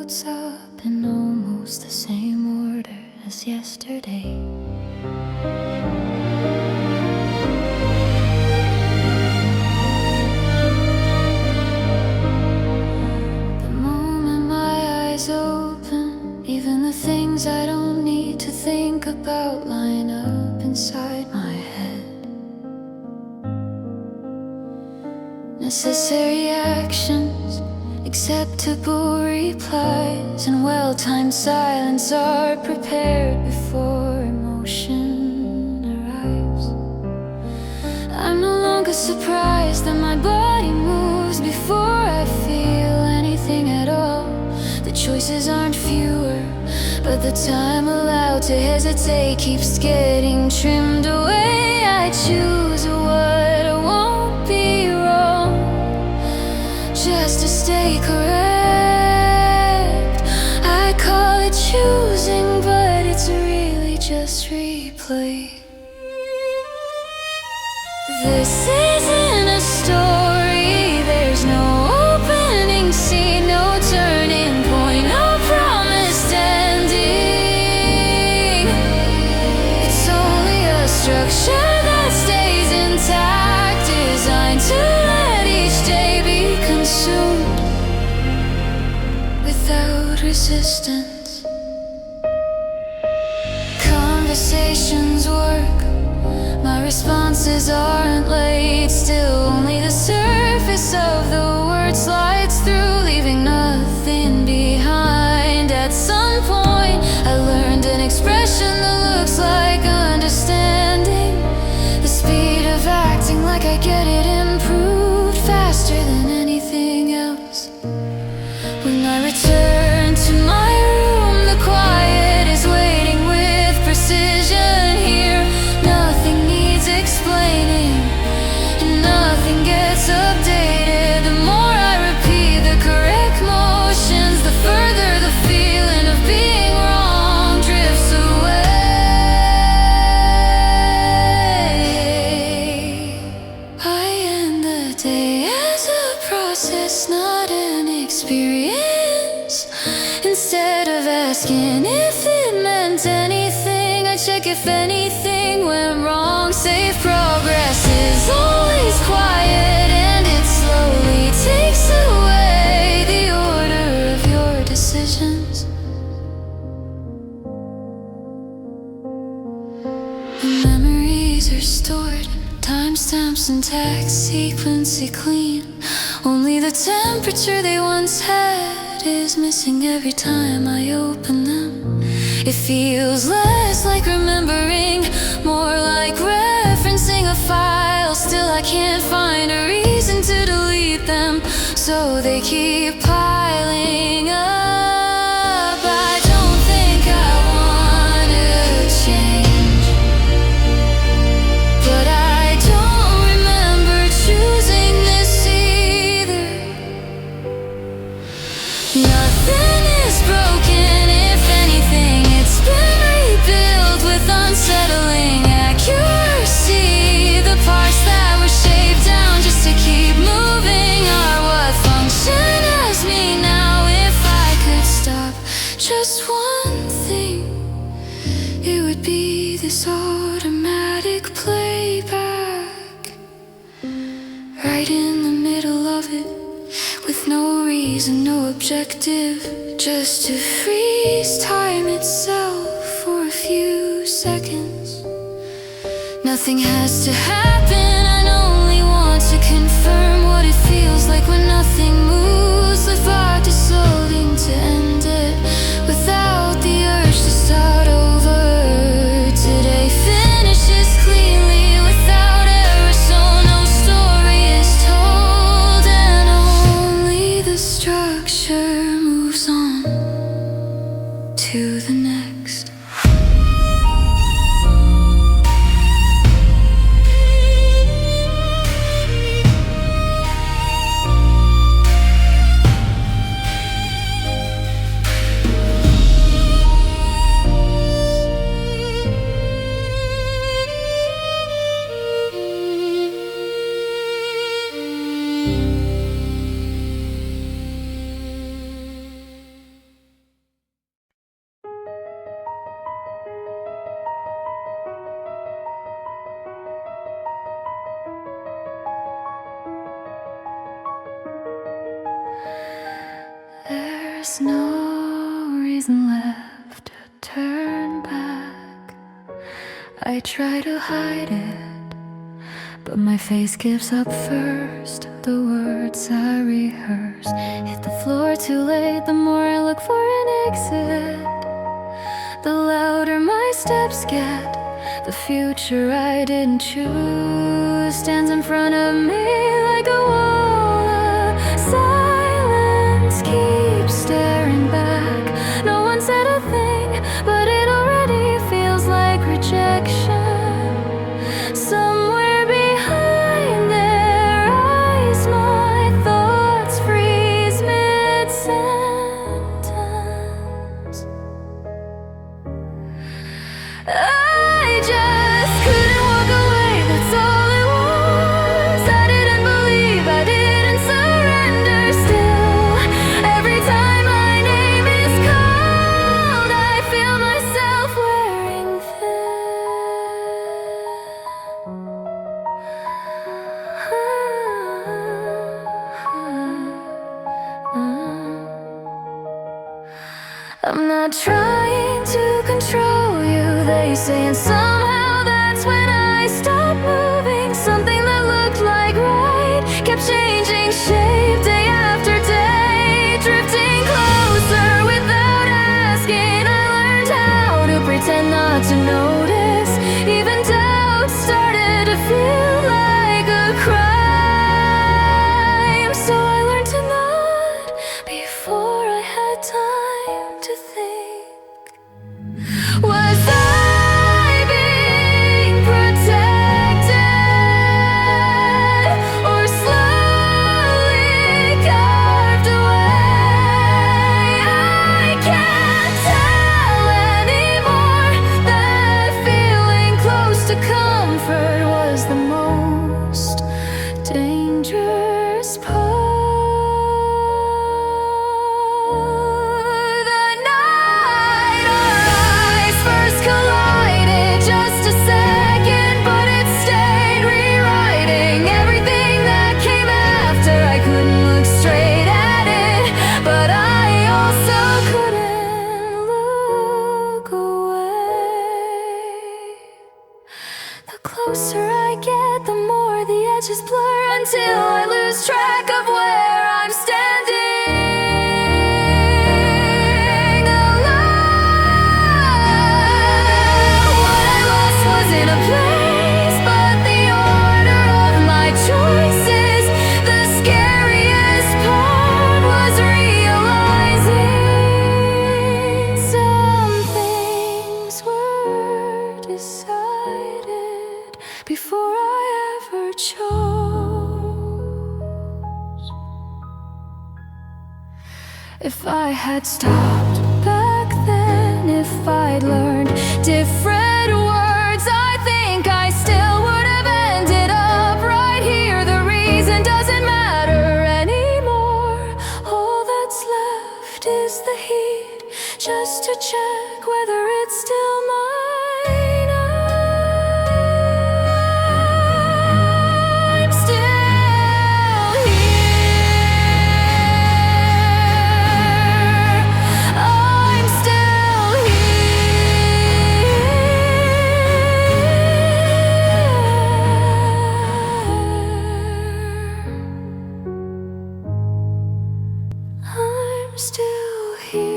clouds up in almost the same order as yesterday. The moment my eyes open, even the things I don't need to think about line up inside my head. Necessary actions, acceptable replies, and well-timed silence are prepared before emotion arrives. I'm no longer surprised that my body moves before I feel anything at all. The choices aren't fewer, but the time allowed to hesitate keeps getting trimmed away. I choose what won't be wrong, just to stay correct. I call it choosing, but it's really just replay. This isn't a story, there's no opening scene, no turning point, no promised ending. It's only a structure that stays intact, designed to let each day be consumed without resistance. Conversations work, my responses aren't late. Still only the surface of the word slides through, leaving nothing behind. At some point I learned an expression that looks like understanding, the speed of acting like I get it improved faster than anything else. When I return to my room, the quiet is waiting with precision. Here nothing needs explaining, and nothing gets updated. The more I repeat the correct motions, the further the feeling of being wrong drifts away. I end the day as a process, not an experience. Instead of asking if it meant anything, I check if anything went wrong. Safe progress is always quiet, and it slowly takes away the order of your decisions. The memories are stored, timestamps intact, sequenced clean. Only the temperature they once had is missing every time I open them. It feels less like remembering, more like referencing a file. Still I can't find a reason to delete them, so they keep piling up. I don't think I want to change, but I don't remember choosing this either. Nothing is broken, if anything, it's been rebuilt with unsettling accuracy. The parts that were shaved down just to keep moving are what function as me now. If I could stop just one thing, it would be this automatic playback, right in the middle of it, with no reason, no objective, just to freeze time itself for a few seconds. Nothing has to happen, I only want to confirm what it feels like when nothing moves. The fog dissolving to end it, without the urge to start over. Today finishes cleanly, without error, so no story is told, and only the structure moves on to the next. There's no reason left to turn back. I try to hide it, but my face gives up first. The words I rehearse hit the floor too late. The more I look for an exit, the louder my steps get. The future I didn't choose stands in front of me like a wall of silence. Keeps staring back. No one said a thing, but it already feels like rejection. Somewhere behind their eyes, my thoughts freeze mid-sentence. I just couldn't walk away, that's all it was. I didn't believe, I didn't surrender. Still, every time my name is called, I feel myself wearing thin. I'm not trying to control you, they say, and somehow that's when I stopped moving. Something that looked like right kept changing shape day after day, drifting closer without asking. I learned how to pretend not to notice. Even doubt started to feel like a crime. So I learned to nod before I had time to think. Was I being protected or slowly carved away? I can't tell anymore. That feeling close to comfort was the most dangerous part. The night our eyes first collided, just a second, but it stayed rewriting everything that came after. I couldn't look straight at it, but I also couldn't look away. The closer I get, the more the edges blur, until I lose track of where I'm standing alone. What I lost wasn't a place, but the order of my choices. The scariest part was realizing some things were decided before I ever chose. If I had stopped back then, if I'd learned different words, I think I still would have ended up right here. The reason doesn't matter anymore. All that's left is the heat, just to check whether it's still mine. I'm still here. I'm still here. I'm still here.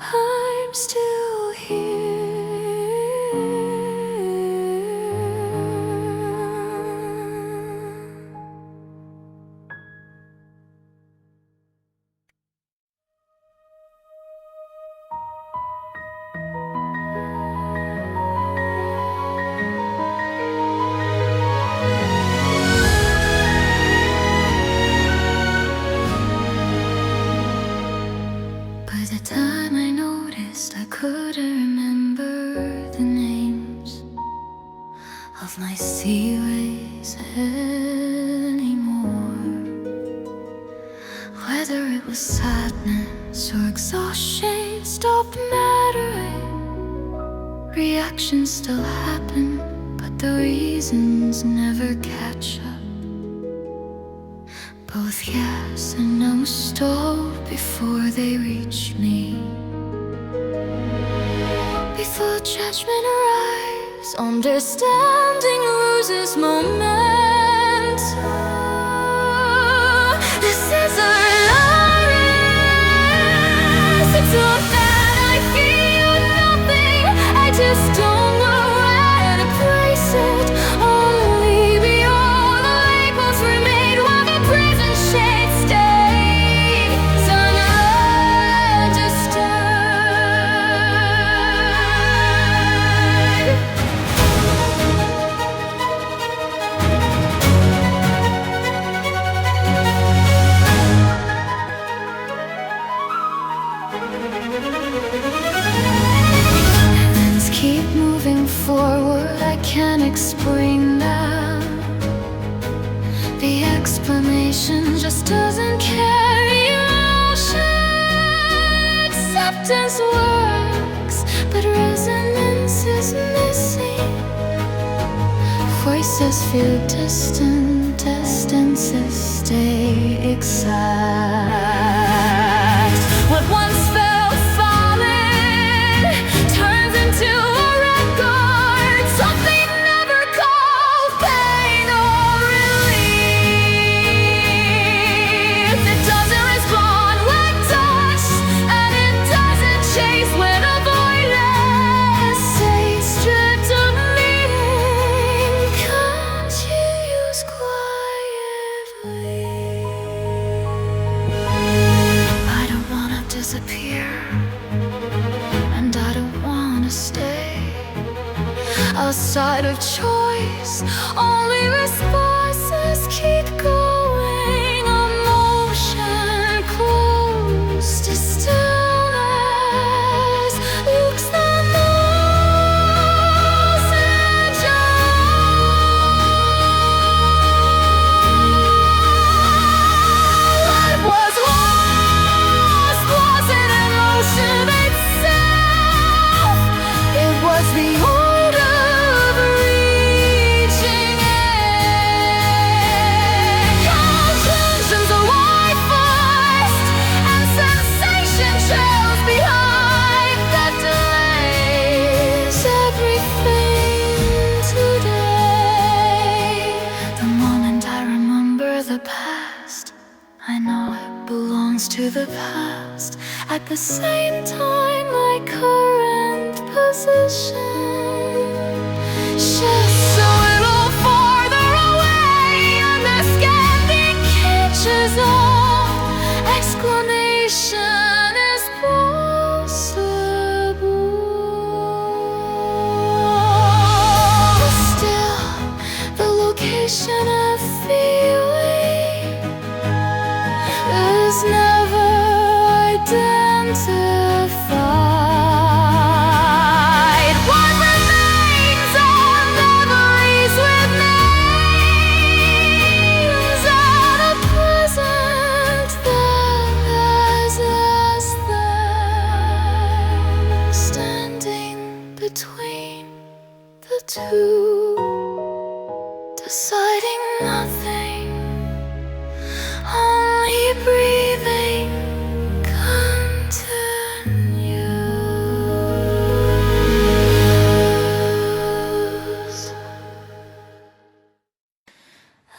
I'm still here. By the time I noticed, I couldn't remember the names of my seaways anymore. Whether it was sadness or exhaustion stopped mattering. Reactions still happen, but the reasons never catch up. Both yes and no stalled before they reach me. Before judgment arrives, understanding loses moment. This is a lie. It's not that I feel nothing, I just don't know where to place it. Only beyond the labels remain while the prison shades stays unregistered. Let's keep moving forward, I can't explain now. The explanation just doesn't carry emotion. Acceptance works, but resonance is missing. Voices feel distant, distances stay exact. What once felt solid turns into a record. Something never called pain or relief. It doesn't respond when touched, and it doesn't chase when avoided. Say stripped of meaning, continues quietly. I don't wanna disappear, and I don't wanna stay outside of choice. Only responses keep going. Emotion close to stillness looks the most agile. What was lost wasn't emotion itself, it was the art of reaching in. Consciences are wide first, and sensation trails behind. That delays everything today. The moment I remember the past, I know it belongs to the past. At the same time, my current position shifts a little farther away. Understanding catches on. Explanation is possible. Still, the location of feeling is never identified. What remains are memories with names, and a present that has us there, standing between the two, deciding nothing, only breathing continues.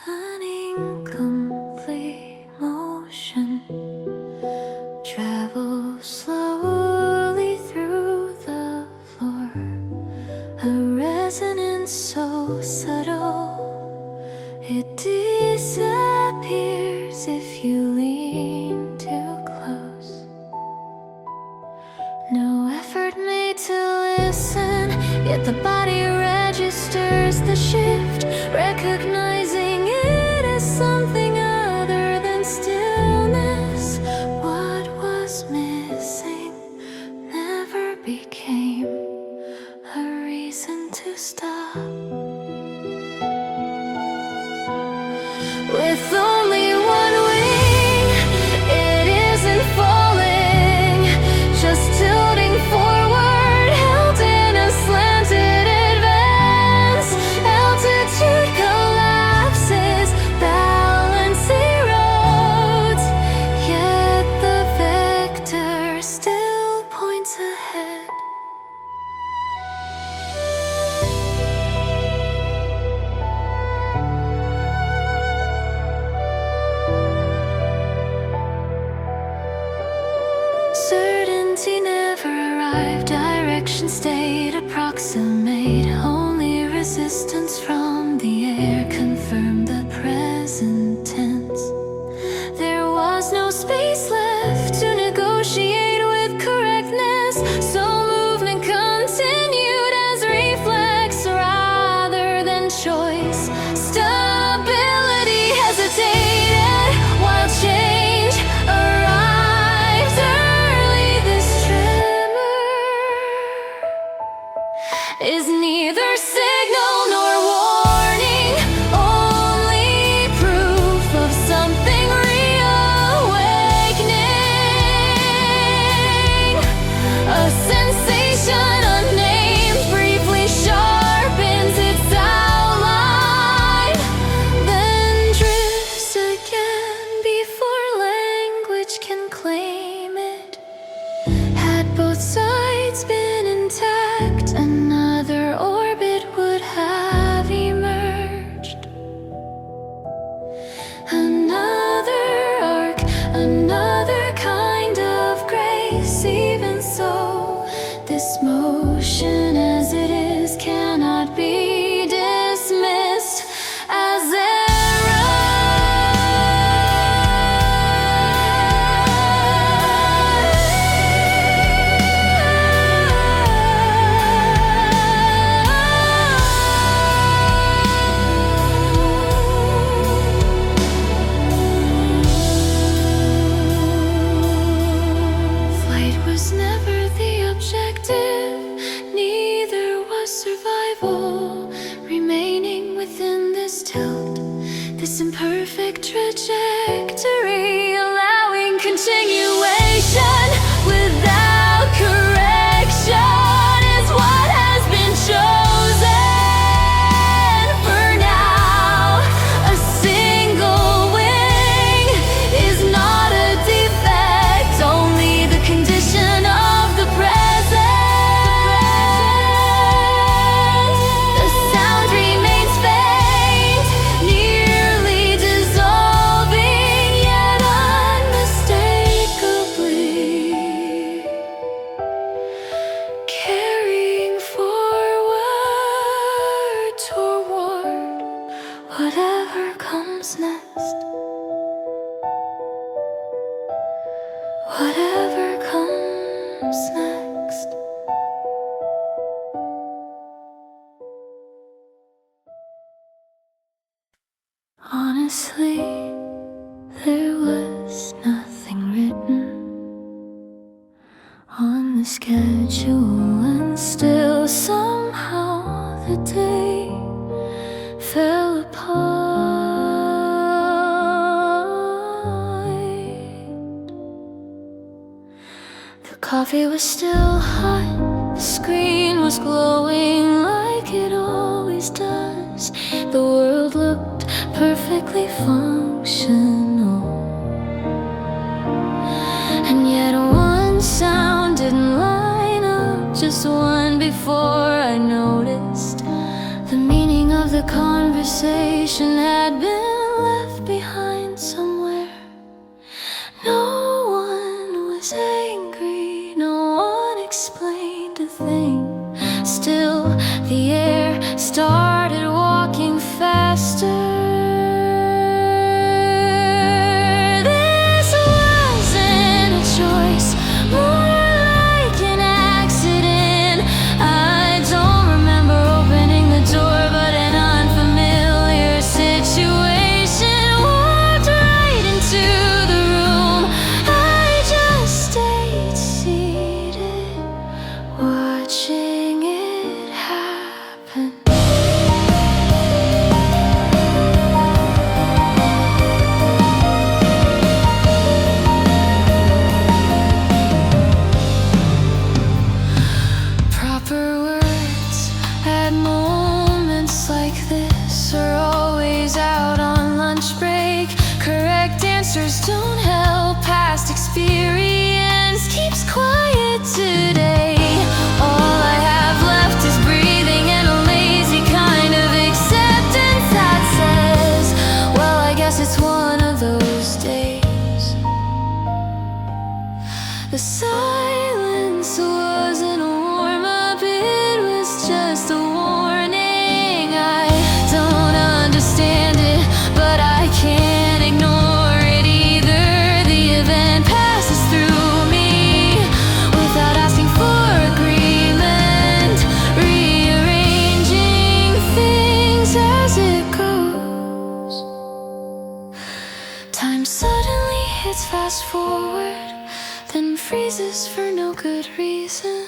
An incomplete motion travels slowly through the floor, a resonance so subtle it disappears if you lean too close. No effort made to listen, yet the body registers the shift, recognizing it as something other than stillness. What was missing never became a reason to stop. With only one wing, it isn't falling, just tilting forward, held in a slanted advance. Altitude collapse. ocean stayed approximate. Only resistance from the air confirmed the present tense. There was no space left to negotiate with correctness, so movement continued as reflex rather than choice. Stability hesitated while change arrived early. This tremor is neither signal nor warning, only proof of something reawakening. A sensation unnamed briefly sharpens its outline, then drifts again before language can claim it. Had both sides been intact, another orbit would have emerged. Another arc, another kind of grace. Even so, this motion as it is cannot be dismissed as flight was never the objective, neither was survival. Remaining within this tilt, this imperfect trajectory, allowing continuation without correction is what has been chosen for now. A single wing is not a defect, only the condition of the present. The sound remains faint, nearly dissolving, yet unmistakably carrying forward toward whatever comes next. Whatever comes next. Honestly, there was nothing written on the schedule, and still somehow the day fell apart. The coffee was still hot, the screen was glowing like it always does. The world looked perfectly functional, and yet one sound didn't line up, just one before I noticed. The meaning of the conversation had been left behind somewhere. No one was angry, no one explained a thing. Still, the air started walking faster. This wasn't a choice, more like an accident. I don't remember opening the door, but an unfamiliar situation walked right into the room. I just stayed seated, watching it happen. Proper words at moments like this are always out on lunch break. Correct answers don't help, past experience keeps quiet today. All I have left is breathing and a lazy kind of acceptance that says, well, I guess it's one of those days. The silence wasn't a warm-up, Time suddenly hits fast forward, then freezes for no good reason.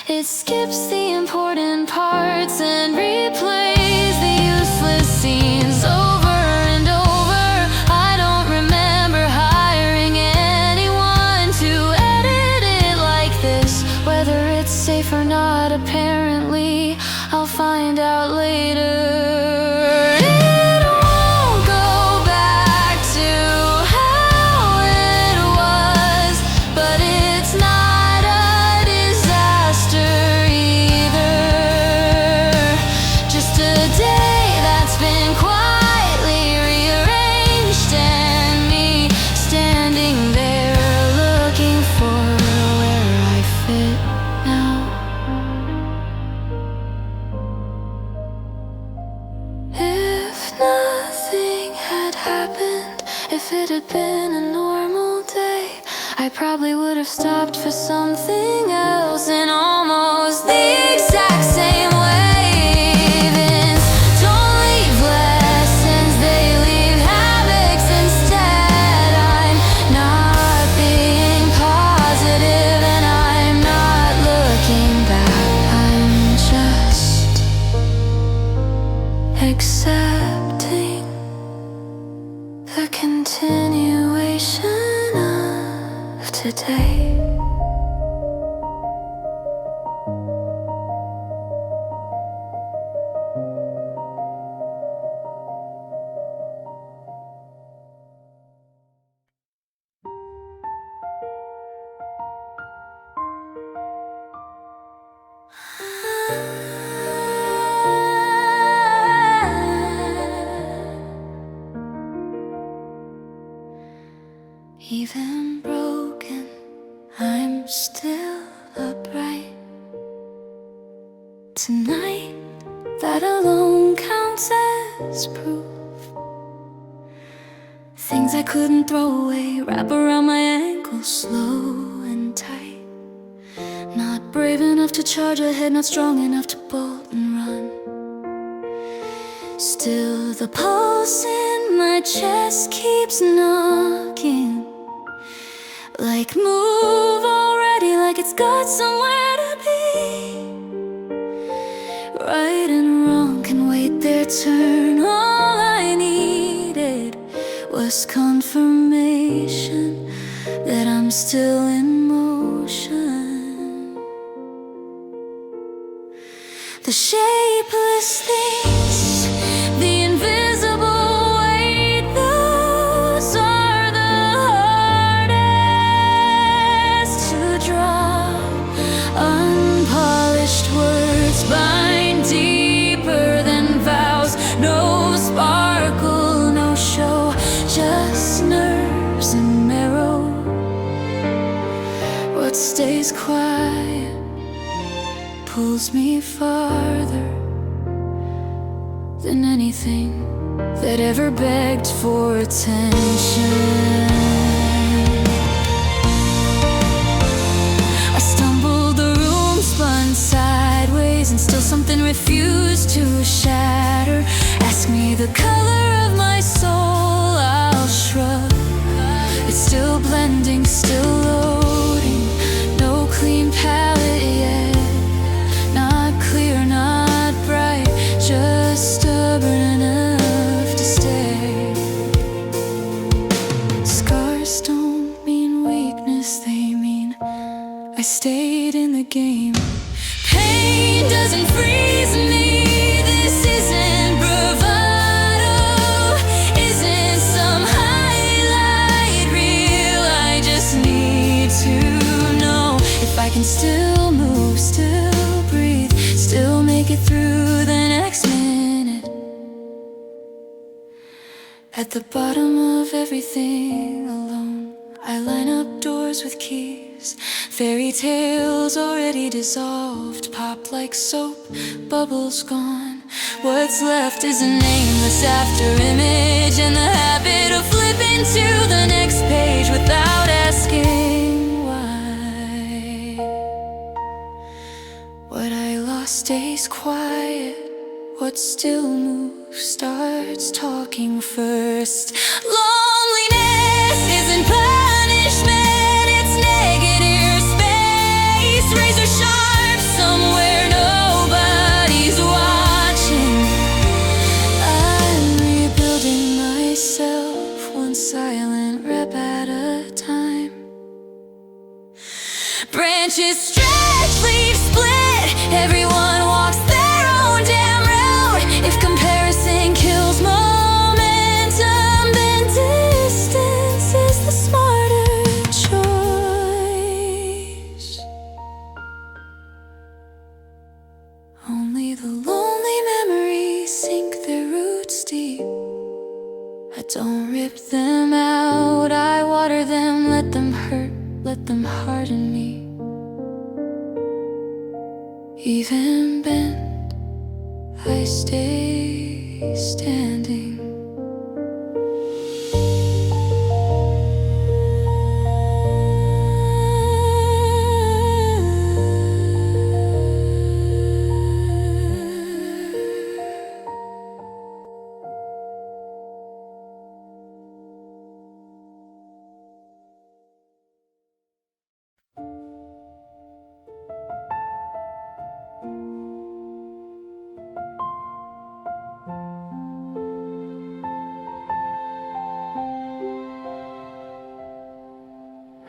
It skips the important parts and replays the useless scenes over and over. I don't remember hiring anyone to edit it like this. Whether it's safe or not, apparently I'll find out later. If it had been a normal day, I probably would have stopped for something else in almost the exact same wavelengths. Don't leave lessons, they leave havocs instead. I'm not being positive and I'm not looking back. I'm just accepting the continuation of today. Even broken, I'm still upright. Tonight, that alone counts as proof. Things I couldn't throw away wrap around my ankles slow and tight. Not brave enough to charge ahead, not strong enough to bolt and run. Still the pulse in my chest keeps knocking. Like move already, like it's got somewhere to be. Right and wrong can wait their turn. All I needed was confirmation that I'm still in motion. The shapeless things, the invisible weight, those are the hardest to draw. Unpolished words bind deeper than vows. No sparkle, no show, just nerves and marrow. What stays quiet pulls me farther than anything that ever begged for attention. I stumbled, the room spun sideways, and still something refused to shatter. Ask me the color of my soul, I'll shrug. It's still blending, still loading. No clean palette yet. Not clear, not bright, just stubborn enough to stay. Scars don't mean weakness, they mean I stayed in the game. Pain doesn't freeze me, this isn't bravado, isn't some highlight reel. I just need to know if I can still move, still breathe, still make it through the next minute. At the bottom of everything alone, I line up doors with keys. Fairy tales already dissolved, pop like soap, bubbles gone. What's left is a nameless after image, and the habit of flipping to the next page without asking why. What I lost stays quiet, what still moves starts talking first. Loneliness rep at a time. Branches stretch, leaves split, everyone walks their own damn road. If comparison kills momentum, then distance is the smarter choice. Only the lonely memories sink their roots deep. I don't rip them out, I water them, let them hurt, let them harden me. Even bent, I stay standing.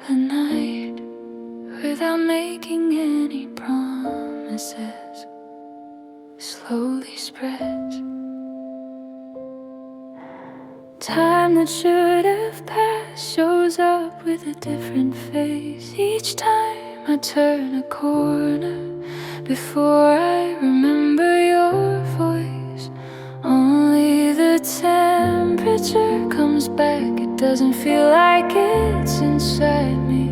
The night, without making any promises, slowly spreads. Time that should have passed shows up with a different face. Each time I turn a corner, before I remember your voice, only the temperature comes back. It doesn't feel like it's inside me.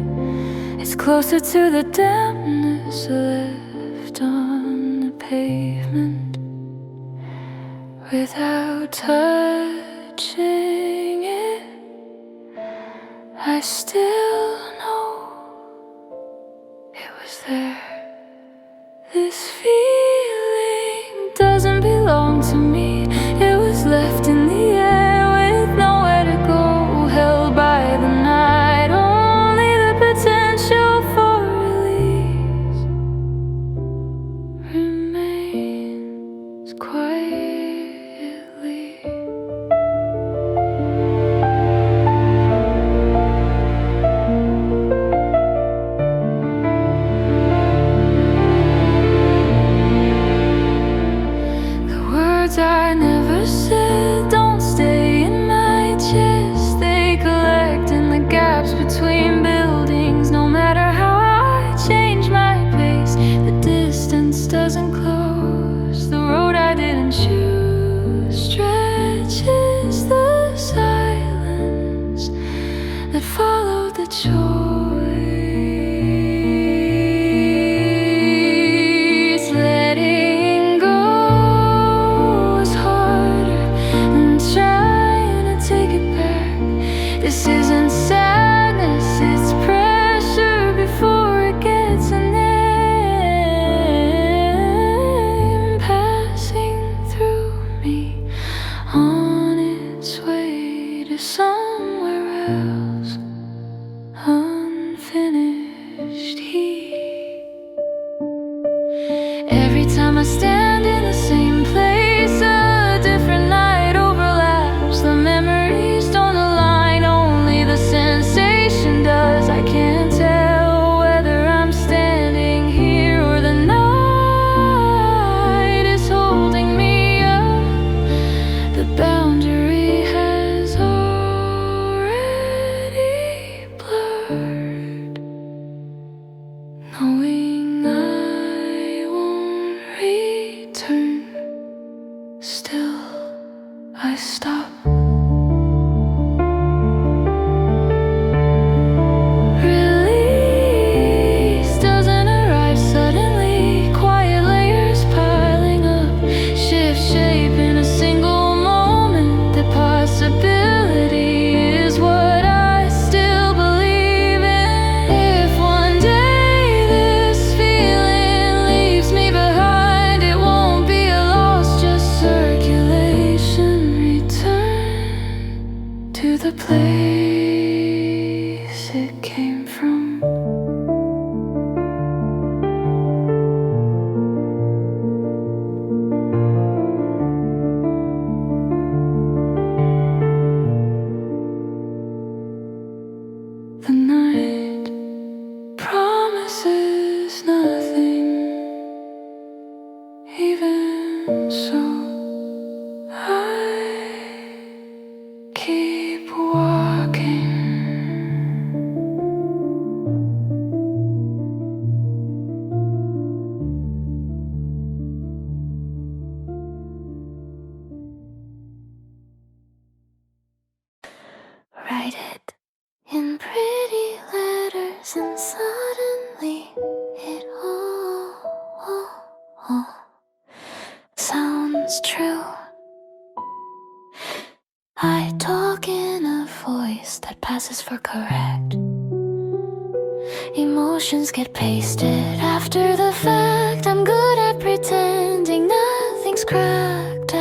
It's closer to the dampness left on the pavement. Without touching it, I still know it was there. This feeling doesn't belong to me. It was left in the air with nowhere to go, held by the night. Only the potential for release remains quietly. I never said don't stay in my chest. They collect in the gaps between buildings. No matter how I change my pace, the distance doesn't close. The road I didn't choose stretches the silence that followed the choice. This isn't sadness, it's pressure before it gets a name. Passing through me on its way to somewhere else. Unfinished heat. Every time I stand in the same place, a different night overlaps. The memories don't align, only the sensation does. I can't tell whether I'm standing here or the night is holding me up. The boundary has already blurred, knowing I won't reach this is nothing. Even so, I keep walking. Write it in pretty letters, and suddenly it all sounds true. I talk in a voice that passes for correct. Emotions get pasted after the fact. I'm good at pretending nothing's cracked.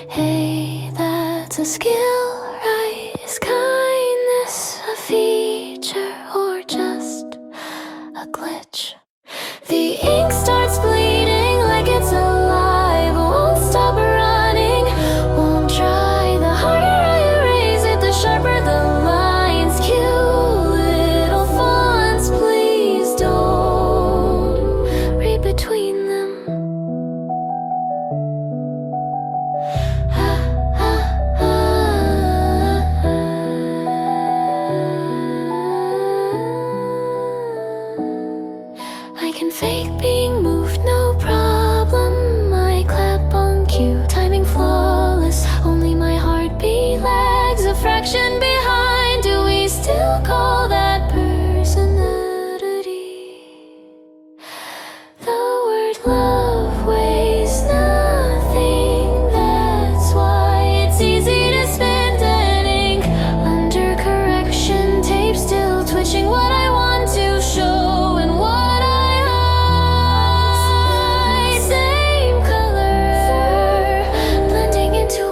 Hey, that's a skill, right? Is kindness a feature or just a glitch? The ink starts bleeding like it's alive. Won't stop running, won't try. The harder I erase it, the sharper the lines. Cute little fonts, please don't read between them. I can fake being moved, no problem. I clap on cue, timing flawless. Only my heartbeat lags a fraction behind. Do we still call that personality? The word love weighs nothing. That's why it's easy to spin dead ink. Under correction, tape still twitching. What I want to show and what same color, blending into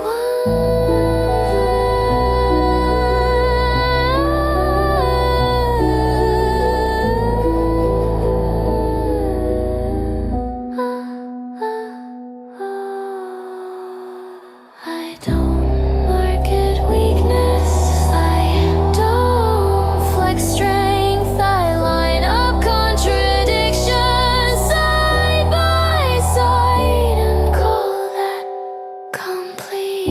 I don't market weakness, I don't flex strength, I line up contradictions side by side and call that complete.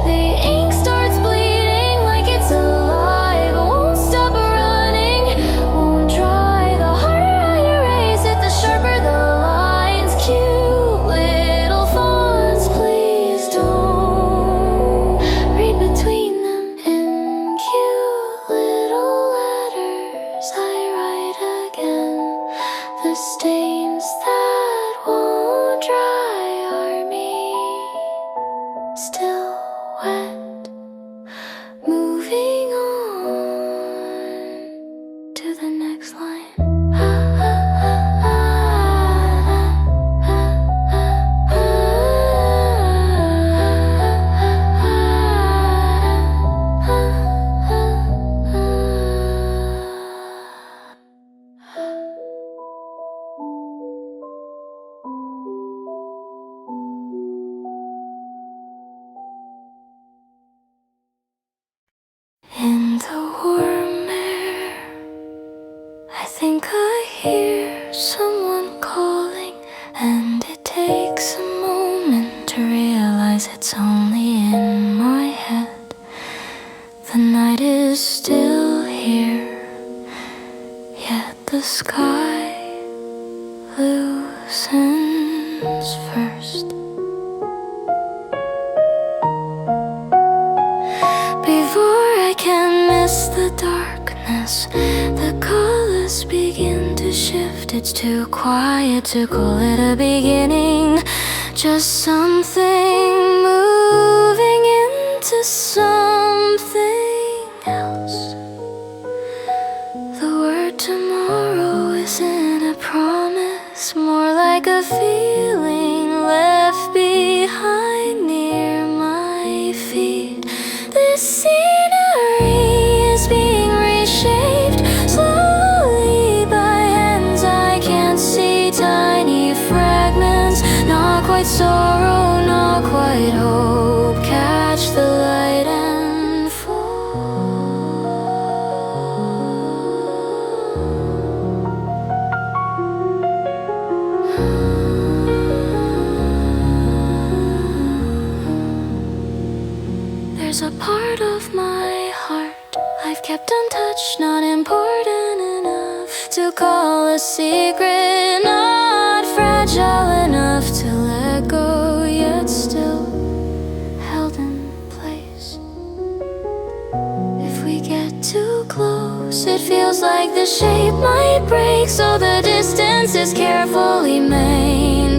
The ink starts bleeding like it's alive. Won't stop running, won't try. The harder I erase it, the sharper the lines. Cute little fonts, please don't read between them. In cute little letters, I write again. The stains that won't dry are me, still wet. Moving on to the next line. In the warm air, I think I hear someone calling, and it takes a moment to realize it's only in my head. The night is still here, yet the sky loosens first. Before I can miss the darkness, the colors begin to shift. It's too quiet to call it a beginning, just something moving into something else. The word tomorrow isn't a promise, more like a feeling left behind near my feet. This scenery is being reshaped slowly by hands I can't see. Tiny fragments, not quite sorrow, not quite hope. Catch the light and fall. kept untouched, not important enough to call a secret, not fragile enough to let go, yet still held in place. If we get too close, it feels like the shape might break, so the distance is carefully maintained.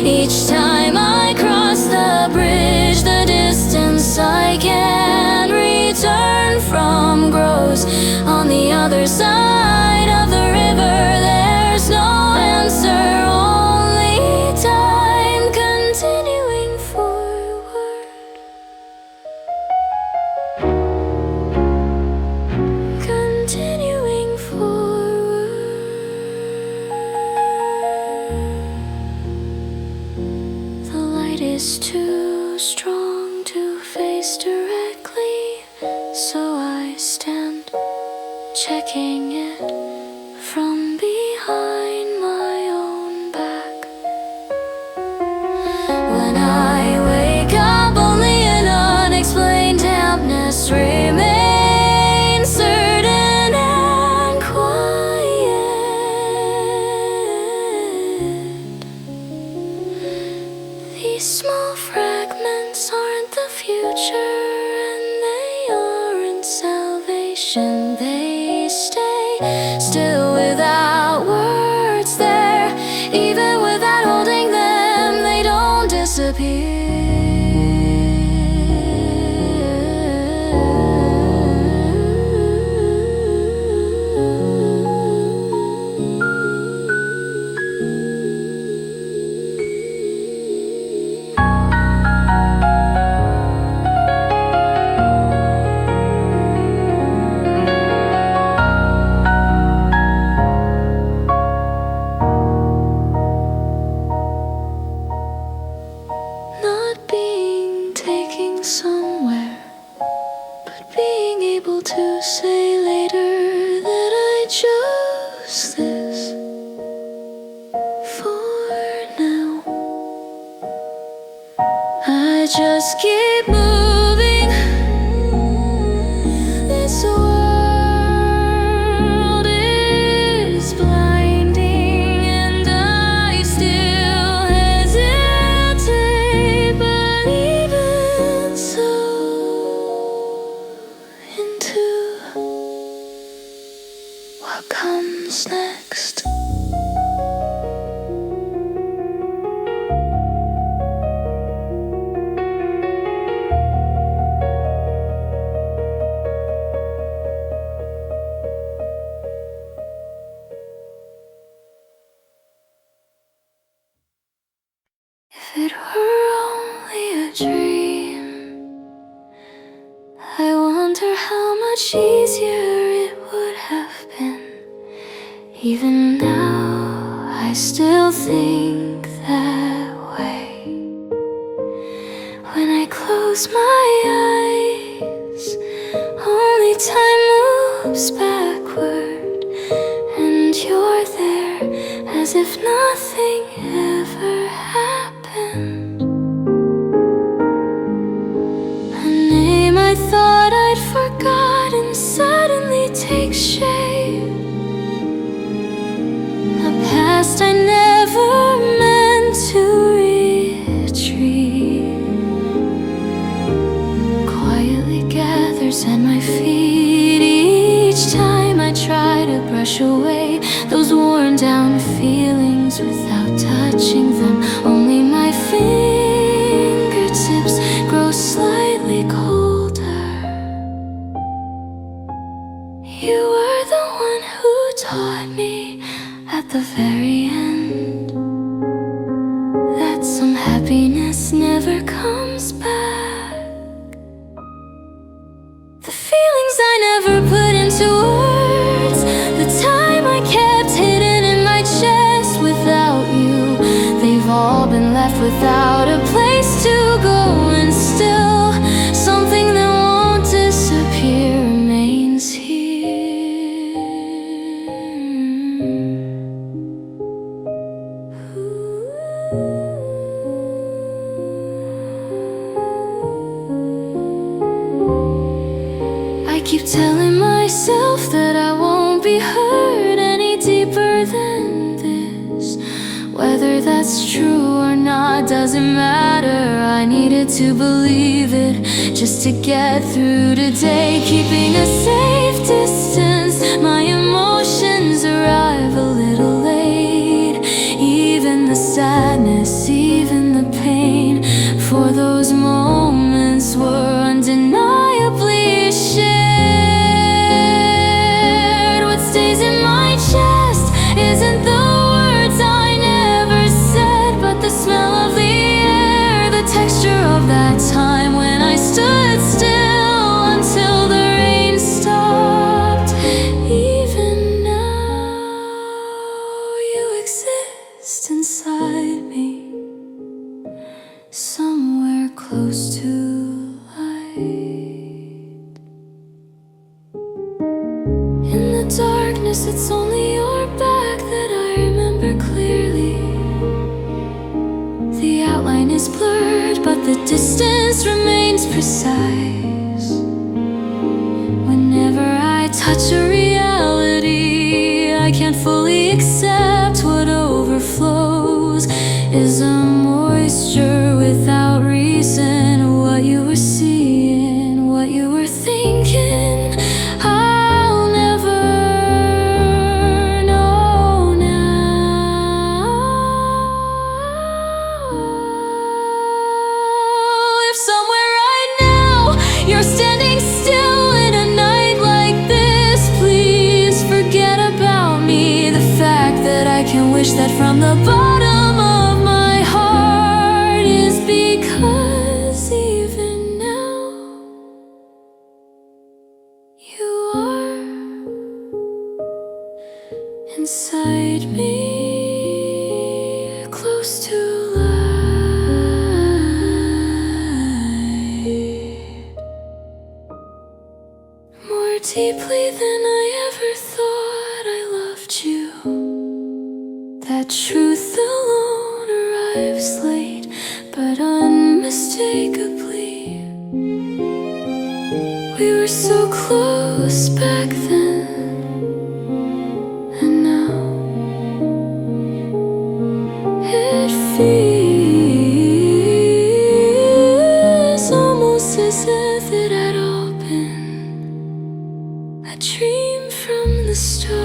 Each time I cross the bridge, the distance I can return from grows. On the other side of the river, there's no answer, only time continuing forward. Continuing forward. The light is too strong to face directly, so I stand checking it from behind my own back. When I wake up, only an unexplained dampness remains, certain and quiet. These small fragments aren't the future, and they aren't salvation. They stay still without words there. Even without holding them, they don't disappear. Not being taken somewhere, but being able to say later that I chose this for now. I just keep moving. This world is blinding, and I still hesitate. But even so, into what comes next. If it were only a dream, I wonder how much easier it would have been. Even now, I still think that way. When I close my eyes, only time moves backward, and you're there as if nothing ever happened. A name I thought I'd forgotten suddenly takes shape. A past I never meant to retrieve quietly gathers at my feet each time I try to brush away those worn down feelings without touching them. Only my fingertips grow slightly colder. You were the one who taught me at the very end that some happiness never comes back. The feelings I never put into words, the time I kept hidden in my chest without you, they've all been left without a place to go, and still something that won't disappear remains here. Ooh. keep telling myself that I won't be hurt any deeper than this. Whether that's true or not doesn't matter. I needed to believe it just to get through today. Keeping a safe distance, my emotions arrive a little late. Even the sadness, even the pain, for those moments were undeniably shared. What stays in my chest isn't the words I never said, but the smell of the air, the texture of that time when I stood still until the rain stopped. Even now, you exist inside me, somewhere close to light. In the darkness, it's only your back that I remember clearly. The outline is blurred, but the distance remains precise. Whenever I touch a reality I can't fully accept, what overflows is a moisture without reason. What you were seeing, what you were thinking, I'll never know now. If somewhere right now you're standing still in a night like this, please forget about me. The fact that I can wish that from the bottom of my heart is because even now you are inside me, close to light. More deeply than I ever thought I loved you. That truth alone arrives late, but unmistakably. We were so close back then, and now it feels almost as if it had all been a dream from the start.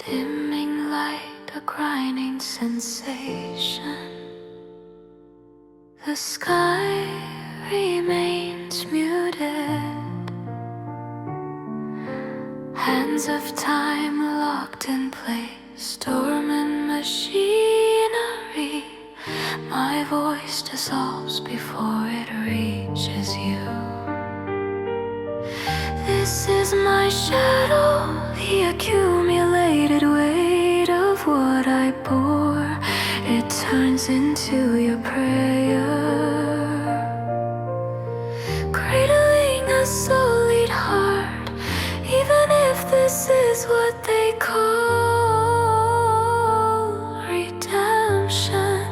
Dimming light, a grinding sensation. The sky remains muted. Hands of time locked in place, dormant machinery. My voice dissolves before it reaches you. This is my shadow, the accumulated weight of what I bore. It turns into your prayer, cradling a solid heart, even if this is what they call redemption.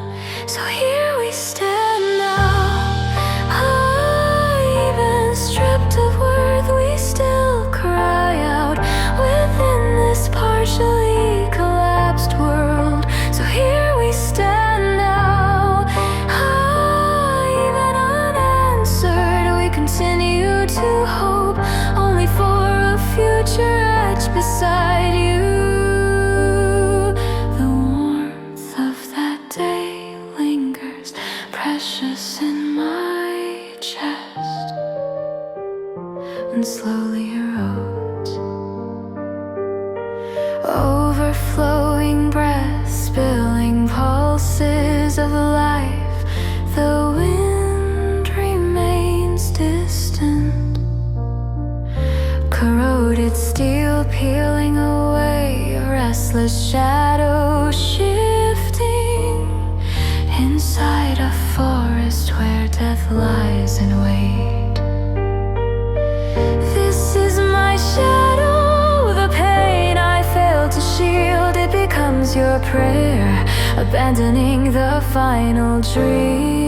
So here we stand now, even stripped of worth, we still cry out within this partially collapsed world. So here we stand now, and slowly erodes. Overflowing breath, spilling pulses of life. The wind remains distant. Corroded steel peeling away, a restless shadow shifting inside a forest where death lies in wait. This is my shadow, the pain I failed to shield. It becomes your prayer, abandoning the final dream.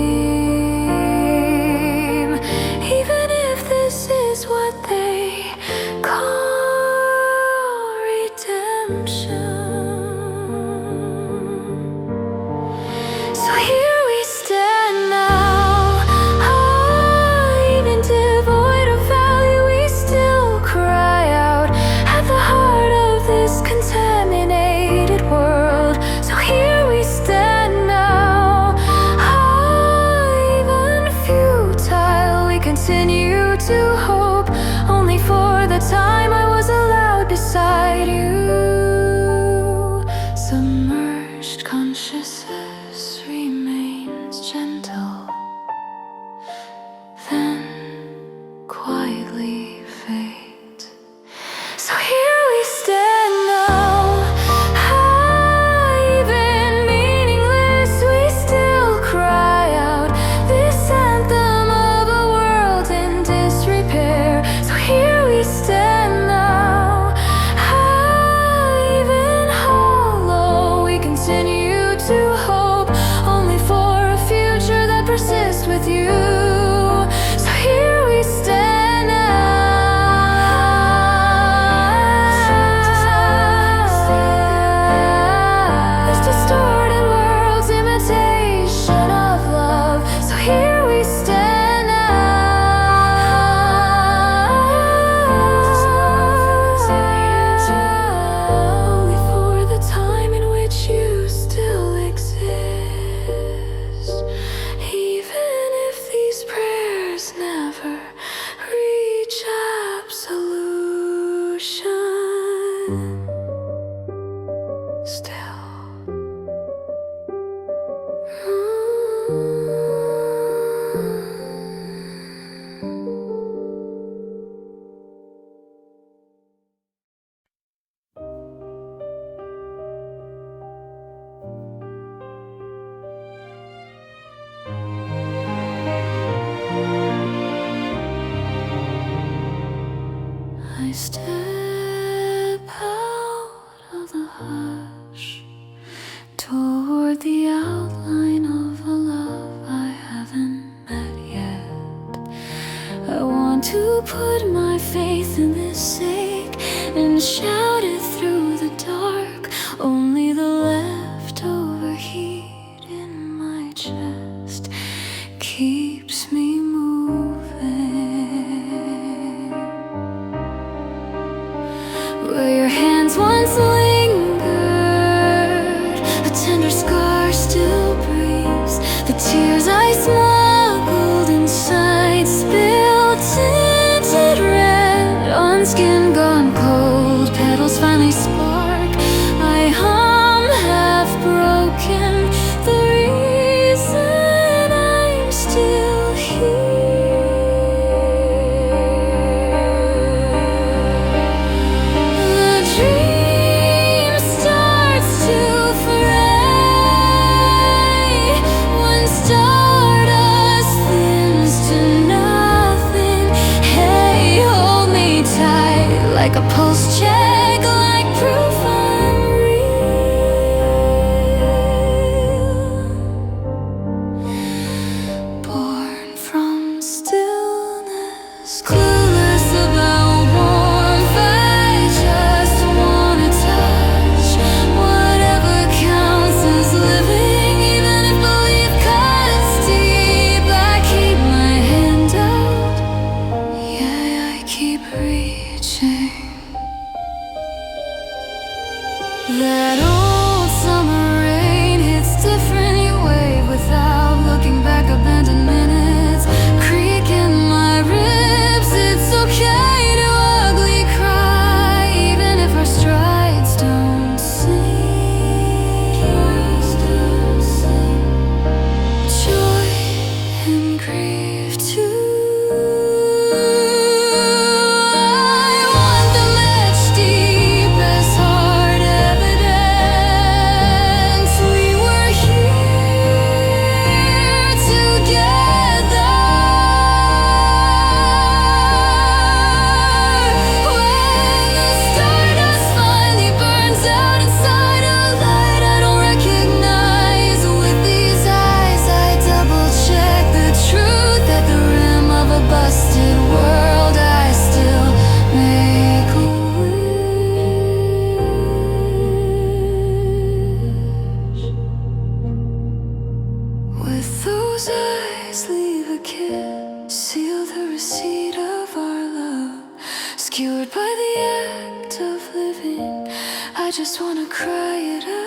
Even if this is what they call redemption. So here we stand now, even devoid of value, we still cry out at the heart of this contaminated world. So here we stand now, even futile, we continue to hope, only for the time I was allowed beside you. Submerged consciousness remains gentle, then quietly fades. So here we stand now, even meaningless, we still cry out this anthem of a world in disrepair. So here we stand now, even hollow, we continue to hope, only for a future that persists with you. So here we stand now. This distorted world's imitation of love. So here we stand now. Only for the time in which you still exist. Even if these prayers never reach absolution, still. I step out of the hush toward the outline of a love I haven't met yet. I want to put my faith in this sake and shout it through the dark. Only the leftover heat in my chest keeps me moving. Where your hands once lingered, a tender scar still breathes. The tears I smuggled inside spilled tinted red on skin gone cold. Petals finally spark. I hum half broken. The reason I'm still here. The dream starts to fray. One star Those eyes leave a kiss, seal the receipt of our love. Skewered by the act of living, I just wanna cry it out.